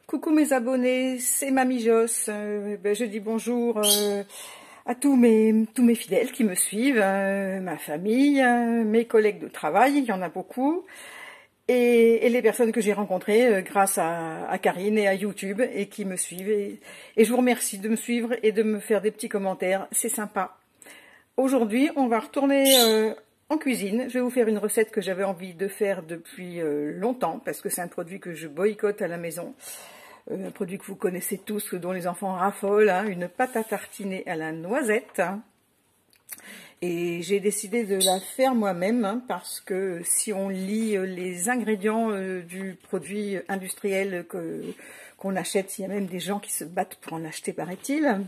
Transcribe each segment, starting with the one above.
Coucou mes abonnés, c'est Mamie Joss. Je dis bonjour à tous mes fidèles qui me suivent, ma famille, mes collègues de travail, il y en a beaucoup, et les personnes que j'ai rencontrées grâce à Karine et à YouTube et qui me suivent. Et je vous remercie de me suivre et de me faire des petits commentaires, c'est sympa. Aujourd'hui, on va retourner en cuisine. Je vais vous faire une recette que j'avais envie de faire depuis longtemps parce que c'est un produit que je boycotte à la maison. Un produit que vous connaissez tous, dont les enfants raffolent, hein, une pâte à tartiner à la noisette. Et j'ai décidé de la faire moi-même hein, parce que si on lit les ingrédients du produit industriel qu'on achète, il y a même des gens qui se battent pour en acheter, paraît-il.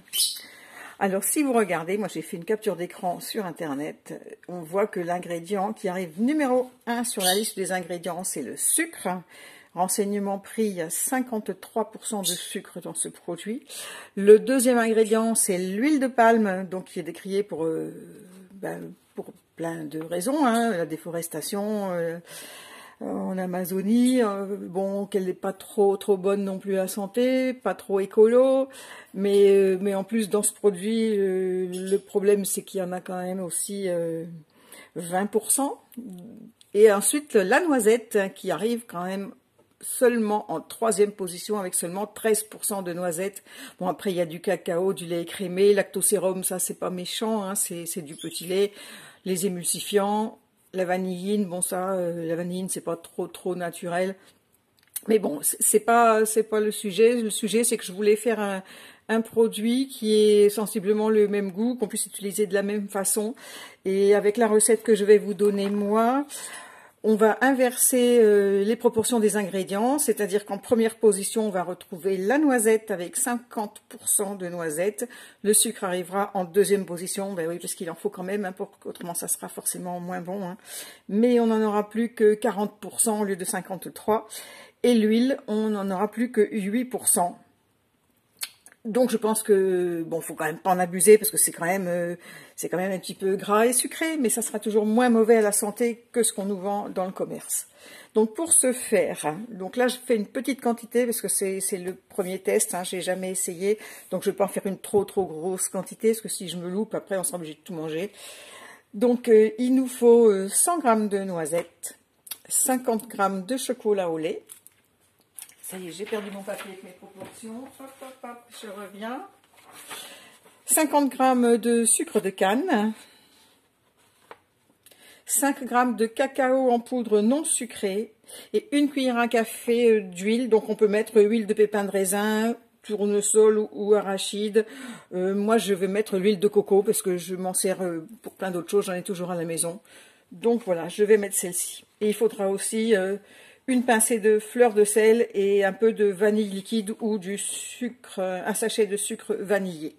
Alors si vous regardez, moi j'ai fait une capture d'écran sur internet, on voit que l'ingrédient qui arrive numéro 1 sur la liste des ingrédients, c'est le sucre. Renseignement pris, il y a 53% de sucre dans ce produit. Le deuxième ingrédient, c'est l'huile de palme, donc qui est décriée pour plein de raisons, hein, la déforestation en Amazonie, bon, qu'elle n'est pas trop bonne non plus à la santé, pas trop écolo, mais en plus dans ce produit, le problème c'est qu'il y en a quand même aussi 20%. Et ensuite la noisette qui arrive quand même seulement en 3e position avec seulement 13% de noisettes. Bon, après il y a du cacao, du lait écrémé, lactosérum, ça c'est pas méchant, hein, c'est du petit lait, les émulsifiants, la vanilline, bon ça, la vanilline c'est pas trop naturel. Mais bon, c'est pas le sujet. Le sujet c'est que je voulais faire un produit qui est sensiblement le même goût, qu'on puisse utiliser de la même façon. Et avec la recette que je vais vous donner moi, on va inverser les proportions des ingrédients, c'est-à-dire qu'en première position, on va retrouver la noisette avec 50% de noisettes. Le sucre arrivera en deuxième position, ben oui, parce qu'il en faut quand même, hein, autrement ça sera forcément moins bon. Hein. Mais on n'en aura plus que 40% au lieu de 53%. Et l'huile, on n'en aura plus que 8%. Donc je pense que bon, faut quand même pas en abuser parce que c'est quand même un petit peu gras et sucré, mais ça sera toujours moins mauvais à la santé que ce qu'on nous vend dans le commerce. Donc pour ce faire, donc là je fais une petite quantité parce que c'est le premier test, hein, j'ai jamais essayé, donc je vais pas en faire une trop grosse quantité parce que si je me loupe après on sera obligé de tout manger. Donc il nous faut 100 g de noisettes, 50 g de chocolat au lait. Ça y est, j'ai perdu mon papier avec mes proportions. Hop, je reviens. 50 g de sucre de canne. 5 g de cacao en poudre non sucrée. Et une cuillère à café d'huile. Donc on peut mettre huile de pépin de raisin, tournesol ou arachide. Moi je vais mettre l'huile de coco parce que je m'en sers pour plein d'autres choses. J'en ai toujours à la maison. Donc voilà, je vais mettre celle-ci. Et il faudra aussi une pincée de fleur de sel et un peu de vanille liquide ou du sucre, un sachet de sucre vanillé. De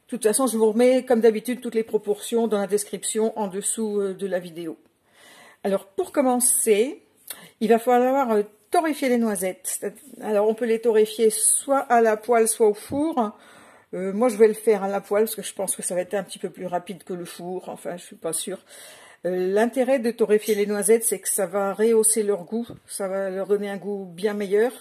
toute façon, je vous remets comme d'habitude toutes les proportions dans la description en dessous de la vidéo. Alors pour commencer, il va falloir torréfier les noisettes. Alors on peut les torréfier soit à la poêle, soit au four. Moi je vais le faire à la poêle parce que je pense que ça va être un petit peu plus rapide que le four. Enfin, je suis pas sûre. L'intérêt de torréfier les noisettes, c'est que ça va rehausser leur goût, ça va leur donner un goût bien meilleur,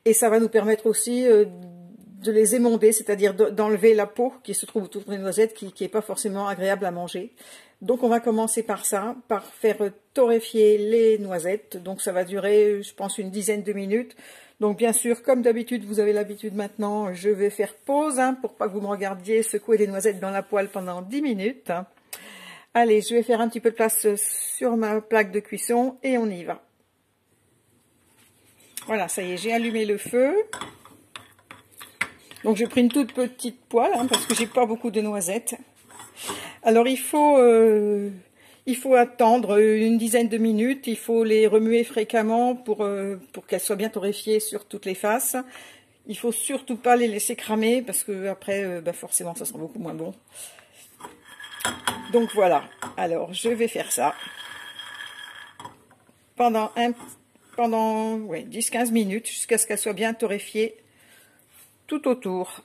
et ça va nous permettre aussi de les émonder, c'est-à-dire d'enlever la peau qui se trouve autour des noisettes, qui n'est pas forcément agréable à manger. Donc on va commencer par ça, par faire torréfier les noisettes, donc ça va durer, je pense, une dizaine de minutes. Donc bien sûr, comme d'habitude, vous avez l'habitude maintenant, je vais faire pause, hein, pour pas que vous me regardiez secouer les noisettes dans la poêle pendant 10 minutes. Allez, je vais faire un petit peu de place sur ma plaque de cuisson et on y va. Voilà, ça y est, j'ai allumé le feu. Donc j'ai pris une toute petite poêle hein, parce que j'ai pas beaucoup de noisettes. Alors il faut attendre une dizaine de minutes. Il faut les remuer fréquemment pour qu'elles soient bien torréfiées sur toutes les faces. Il faut surtout pas les laisser cramer parce que après, forcément, ça sera beaucoup moins bon. Donc voilà, alors je vais faire ça pendant 10-15 minutes jusqu'à ce qu'elle soit bien torréfiée tout autour.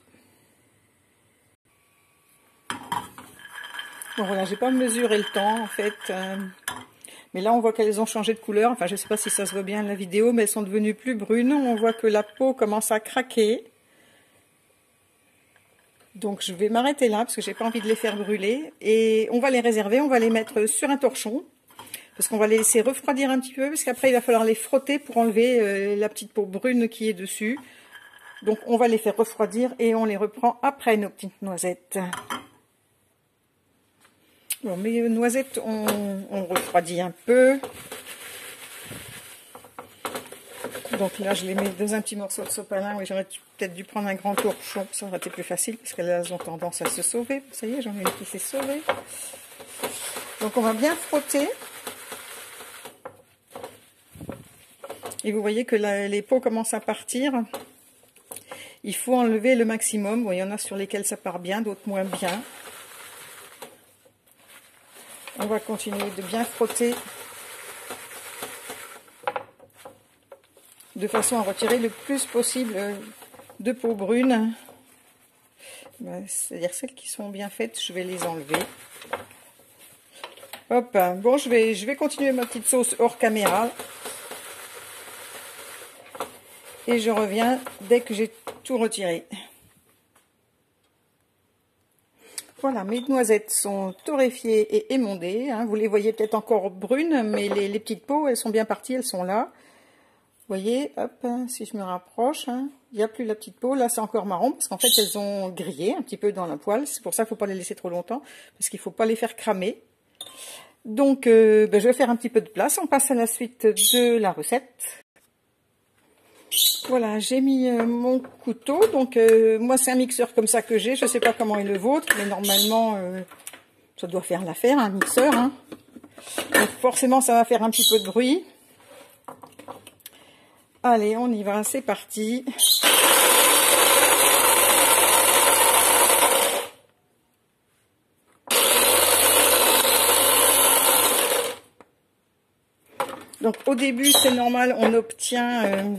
Bon voilà, j'ai pas mesuré le temps en fait, Mais là, on voit qu'elles ont changé de couleur. Enfin, je ne sais pas si ça se voit bien à la vidéo, mais elles sont devenues plus brunes. On voit que la peau commence à craquer. Donc, je vais m'arrêter là parce que j'ai pas envie de les faire brûler. Et on va les réserver, on va les mettre sur un torchon. Parce qu'on va les laisser refroidir un petit peu, parce qu'après, il va falloir les frotter pour enlever la petite peau brune qui est dessus. Donc, on va les faire refroidir et on les reprend après nos petites noisettes. Bon, mes noisettes, on refroidit un peu. Donc là, je les mets dans un petit morceau de sopalin. Oui, j'aurais peut-être dû prendre un grand torchon, ça aurait été plus facile, parce qu'elles ont tendance à se sauver. Ça y est, j'en ai une qui s'est sauvée. Donc, on va bien frotter. Et vous voyez que les peaux commencent à partir. Il faut enlever le maximum. Bon, il y en a sur lesquels ça part bien, d'autres moins bien. On va continuer de bien frotter de façon à retirer le plus possible de peau brune. C'est-à-dire celles qui sont bien faites, je vais les enlever. Hop, bon, je vais continuer ma petite sauce hors caméra. Et je reviens dès que j'ai tout retiré. Voilà, mes noisettes sont torréfiées et émondées. Hein. Vous les voyez peut-être encore brunes, mais les petites peaux, elles sont bien parties, elles sont là. Vous voyez, hop, si je me rapproche, hein, il n'y a plus la petite peau. Là, c'est encore marron, parce qu'en fait, elles ont grillé un petit peu dans la poêle. C'est pour ça qu'il ne faut pas les laisser trop longtemps, parce qu'il ne faut pas les faire cramer. Donc, je vais faire un petit peu de place. On passe à la suite de la recette. Voilà, j'ai mis mon couteau. Donc, moi, c'est un mixeur comme ça que j'ai. Je ne sais pas comment est le vôtre, mais normalement, ça doit faire l'affaire, un mixeur. Hein. Donc, forcément, ça va faire un petit peu de bruit. Allez, on y va, c'est parti. Donc, au début, c'est normal, on obtient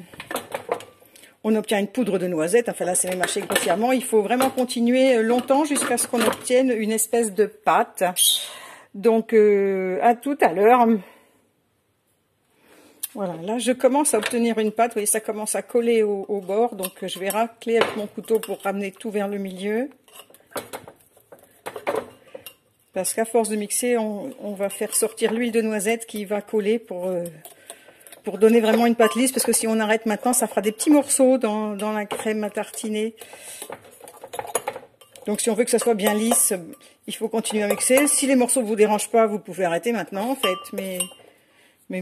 une poudre de noisette. Enfin, là, c'est même mâché grossièrement. Il faut vraiment continuer longtemps jusqu'à ce qu'on obtienne une espèce de pâte. Donc, à tout à l'heure. Voilà, là, je commence à obtenir une pâte. Vous voyez, ça commence à coller au bord. Donc, je vais racler avec mon couteau pour ramener tout vers le milieu. Parce qu'à force de mixer, on va faire sortir l'huile de noisette qui va coller pour donner vraiment une pâte lisse. Parce que si on arrête maintenant, ça fera des petits morceaux dans la crème à tartiner. Donc, si on veut que ça soit bien lisse, il faut continuer à mixer. Si les morceaux ne vous dérangent pas, vous pouvez arrêter maintenant, en fait. Mais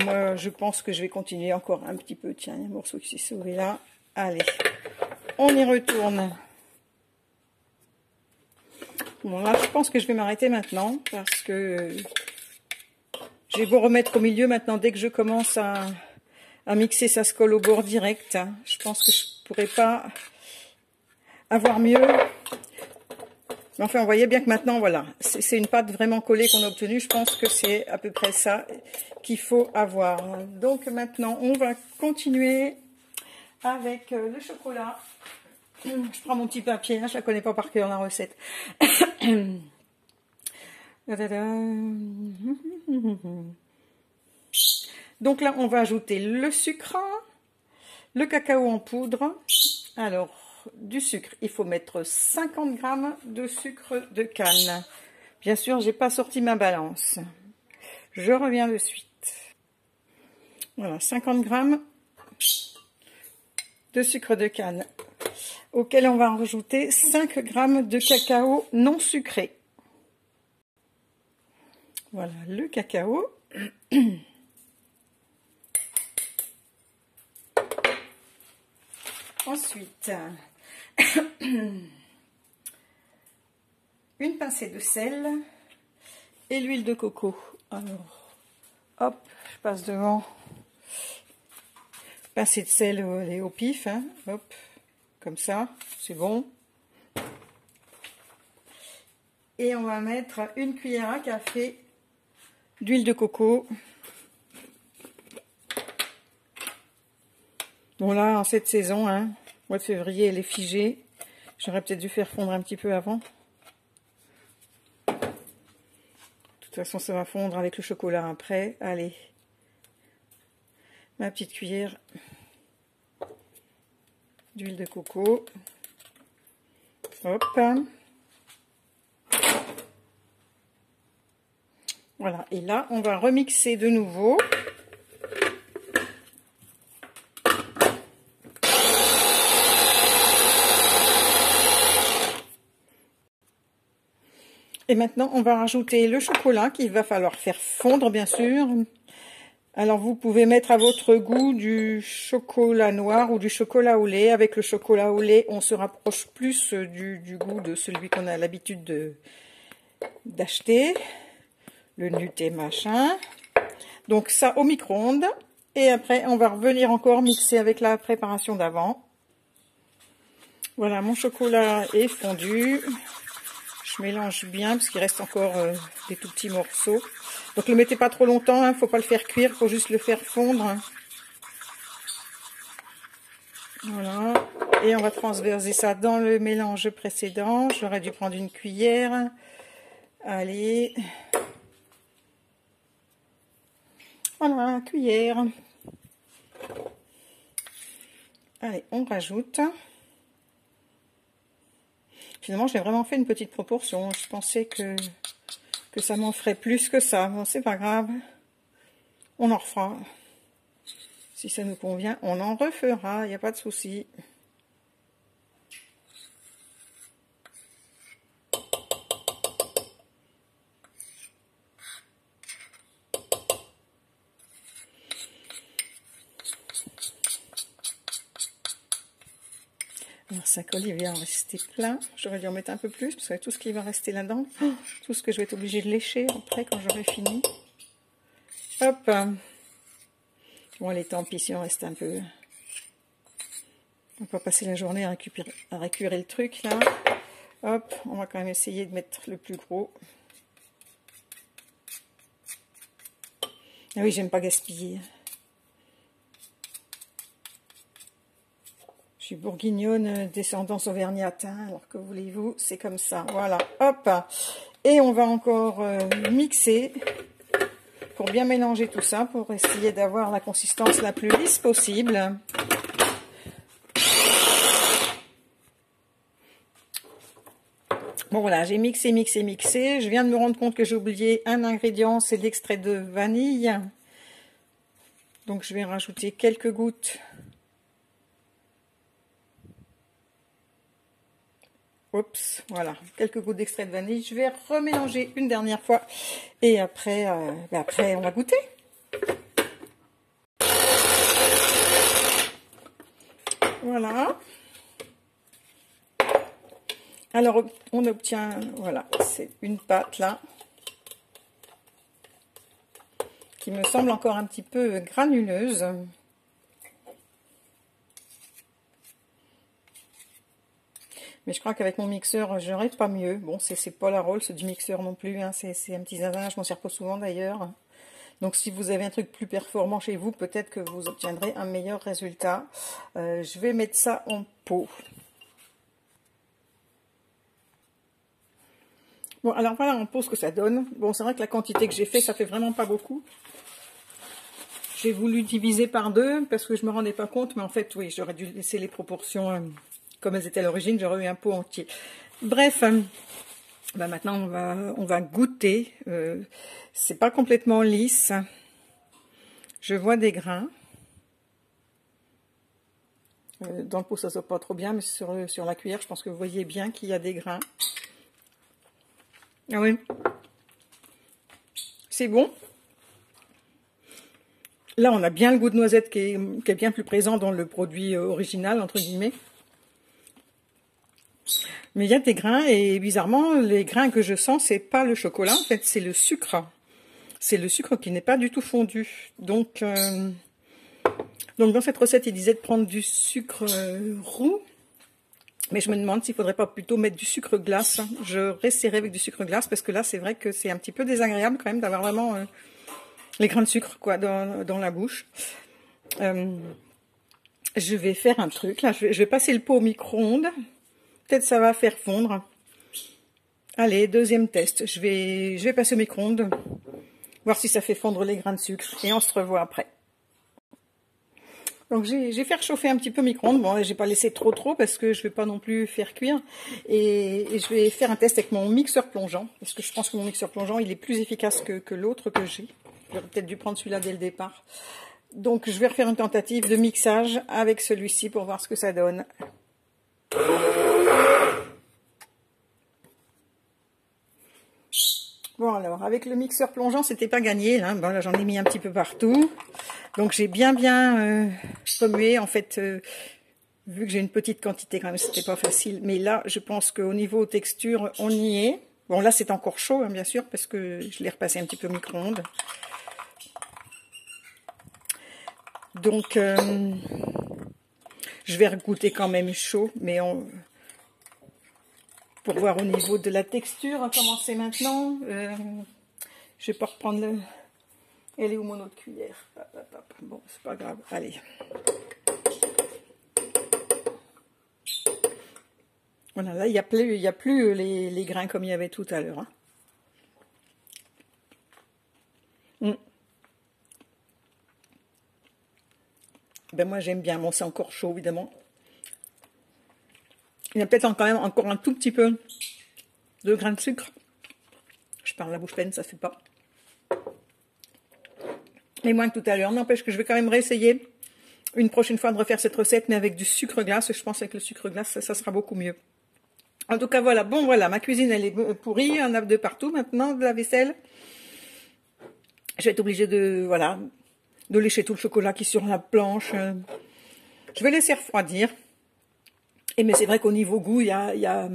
moi, je pense que je vais continuer encore un petit peu. Tiens, il y a un morceau qui s'est sauvé là. Allez, on y retourne. Bon, là, je pense que je vais m'arrêter maintenant. Parce que j'ai beau remettre au milieu maintenant. Dès que je commence à mixer, ça se colle au bord direct. Je pense que je ne pourrais pas avoir mieux. Mais enfin, vous voyez bien que maintenant, voilà, c'est une pâte vraiment collée qu'on a obtenue. Je pense que c'est à peu près ça qu'il faut avoir. Donc maintenant, on va continuer avec le chocolat. Je prends mon petit papier, hein, je ne la connais pas par cœur, la recette. Donc là, on va ajouter le sucre, le cacao en poudre. Alors, du sucre, il faut mettre 50 g de sucre de canne. Bien sûr, j'ai pas sorti ma balance. Je reviens de suite. Voilà, 50 g de sucre de canne, auquel on va rajouter 5 g de cacao non sucré. Voilà, le cacao. Ensuite, une pincée de sel et l'huile de coco. Alors, hop, je passe devant. Pincée de sel au pif, hein, hop, comme ça, c'est bon. Et on va mettre une cuillère à café d'huile de coco. Bon là, en cette saison, hein, mois de février, elle est figée. J'aurais peut-être dû faire fondre un petit peu avant. De toute façon, ça va fondre avec le chocolat après. Allez, ma petite cuillère d'huile de coco. Hop. Voilà, et là, on va remixer de nouveau. Et maintenant, on va rajouter le chocolat qu'il va falloir faire fondre, bien sûr. Alors, vous pouvez mettre à votre goût du chocolat noir ou du chocolat au lait. Avec le chocolat au lait, on se rapproche plus du goût de celui qu'on a l'habitude d'acheter. Le Nutella machin. Donc, ça au micro-ondes. Et après, on va revenir encore mixer avec la préparation d'avant. Voilà, mon chocolat est fondu. Je mélange bien parce qu'il reste encore des tout petits morceaux. Donc ne le mettez pas trop longtemps, hein, faut pas le faire cuire, faut juste le faire fondre. Voilà. Et on va transverser ça dans le mélange précédent. J'aurais dû prendre une cuillère. Allez. Voilà, cuillère. Allez, on rajoute. Finalement, j'ai vraiment fait une petite proportion. Je pensais que ça m'en ferait plus que ça. Bon, c'est pas grave. On en refera. Si ça nous convient, on en refera. Il n'y a pas de souci. Alors, 5 olives, il va en rester plein. J'aurais dû en mettre un peu plus, parce que tout ce qui va rester là-dedans, tout ce que je vais être obligée de lécher après, quand j'aurai fini. Hop. Bon, allez, tant pis si on reste un peu. On va pas passer la journée à récurer le truc, là. Hop, on va quand même essayer de mettre le plus gros. Ah oui, j'aime pas gaspiller. Je suis bourguignonne, descendance auvergnate, hein, alors que voulez-vous, c'est comme ça. Voilà, hop. Et on va encore mixer pour bien mélanger tout ça, pour essayer d'avoir la consistance la plus lisse possible. Bon voilà, j'ai mixé. Je viens de me rendre compte que j'ai oublié un ingrédient, c'est l'extrait de vanille. Donc je vais rajouter quelques gouttes. Oups, voilà, quelques gouttes d'extrait de vanille. Je vais remélanger une dernière fois. Et après, après on va goûter. Voilà. Alors, on obtient, voilà, c'est une pâte là, qui me semble encore un petit peu granuleuse. Mais je crois qu'avec mon mixeur, j'aurais pas mieux. Bon, c'est pas la Rolls du mixeur non plus, hein, c'est un petit zazin, je m'en sers pas souvent d'ailleurs. Donc si vous avez un truc plus performant chez vous, peut-être que vous obtiendrez un meilleur résultat. Je vais mettre ça en pot. Bon, alors voilà en pot ce que ça donne. Bon, c'est vrai que la quantité que j'ai fait, ça fait vraiment pas beaucoup. J'ai voulu diviser par 2 parce que je me rendais pas compte, mais en fait, oui, j'aurais dû laisser les proportions comme elles étaient à l'origine, j'aurais eu un pot entier. Bref, maintenant on va goûter. C'est pas complètement lisse. Je vois des grains. Dans le pot, ça se voit pas trop bien, mais sur la cuillère, je pense que vous voyez bien qu'il y a des grains. Ah oui, c'est bon. Là, on a bien le goût de noisette qui est bien plus présent dans le produit original, entre guillemets. Mais il y a des grains, et bizarrement, les grains que je sens, c'est pas le chocolat, en fait, c'est le sucre. C'est le sucre qui n'est pas du tout fondu. Donc dans cette recette, il disait de prendre du sucre roux. Mais je me demande s'il ne faudrait pas plutôt mettre du sucre glace. Je resserrai avec du sucre glace, parce que là, c'est vrai que c'est un petit peu désagréable quand même d'avoir vraiment les grains de sucre quoi, dans la bouche. Je vais faire un truc, là, je vais passer le pot au micro-ondes. Peut-être ça va faire fondre. Allez, deuxième test. Je vais passer au micro-ondes, voir si ça fait fondre les grains de sucre. Et on se revoit après. Donc j'ai fait chauffer un petit peu micro-ondes. Bon, j'ai pas laissé trop parce que je vais pas non plus faire cuire. Et je vais faire un test avec mon mixeur plongeant. Parce que je pense que mon mixeur plongeant, il est plus efficace que l'autre que j'ai. J'aurais peut-être dû prendre celui-là dès le départ. Donc je vais refaire une tentative de mixage avec celui-ci pour voir ce que ça donne. Bon alors, avec le mixeur plongeant, c'était pas gagné. Hein. Bon là, j'en ai mis un petit peu partout. Donc j'ai bien remué. En fait, vu que j'ai une petite quantité quand même, c'était pas facile. Mais là, je pense qu'au niveau texture, on y est. Bon là, c'est encore chaud, hein, bien sûr, parce que je l'ai repassé un petit peu au micro-ondes. Donc, je vais regoûter quand même chaud, mais pour voir au niveau de la texture, on va commencer maintenant. Je vais pas reprendre le... Elle est où mon autre cuillère? Bon, c'est pas grave, allez. Voilà, là, il n'y a plus les grains comme il y avait tout à l'heure. Hein. Ben moi, j'aime bien. Bon, c'est encore chaud, évidemment. Il y a peut-être quand même encore un tout petit peu de grains de sucre. Je parle la bouche pleine, ça ne fait pas. Et moins que tout à l'heure. N'empêche que je vais quand même réessayer une prochaine fois de refaire cette recette, mais avec du sucre glace. Je pense qu'avec le sucre glace, ça sera beaucoup mieux. En tout cas, voilà. Bon, voilà. Ma cuisine, elle est pourrie. Il y en a de partout maintenant, de la vaisselle. Je vais être obligée de, voilà, de lécher tout le chocolat qui est sur la planche. Je vais laisser refroidir. Mais c'est vrai qu'au niveau goût, il y a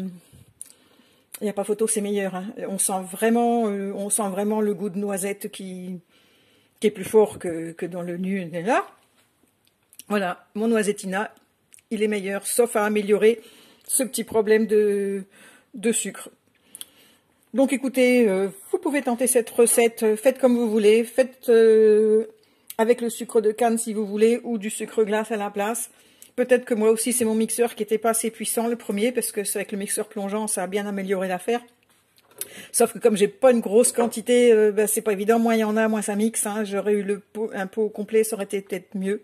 pas photo, c'est meilleur. Hein. On sent vraiment le goût de noisette qui est plus fort que dans le nu. Là. Voilà, mon noisettina, il est meilleur, sauf à améliorer ce petit problème de sucre. Donc écoutez, vous pouvez tenter cette recette, faites comme vous voulez, faites avec le sucre de canne si vous voulez, ou du sucre glace à la place. Peut-être que moi aussi c'est mon mixeur qui n'était pas assez puissant le premier, parce que c'est avec le mixeur plongeant, ça a bien amélioré l'affaire. Sauf que comme j'ai pas une grosse quantité, ben, c'est pas évident, moins il y en a, moins ça mixe. Hein. J'aurais eu un pot complet, ça aurait été peut-être mieux.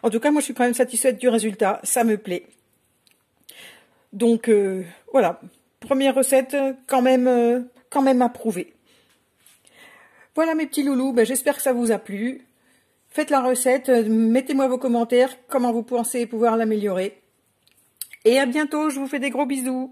En tout cas, moi je suis quand même satisfaite du résultat, ça me plaît. Donc voilà, première recette quand même approuvée. Voilà mes petits loulous, ben, j'espère que ça vous a plu. Faites la recette, mettez-moi vos commentaires, comment vous pensez pouvoir l'améliorer. Et à bientôt, je vous fais des gros bisous.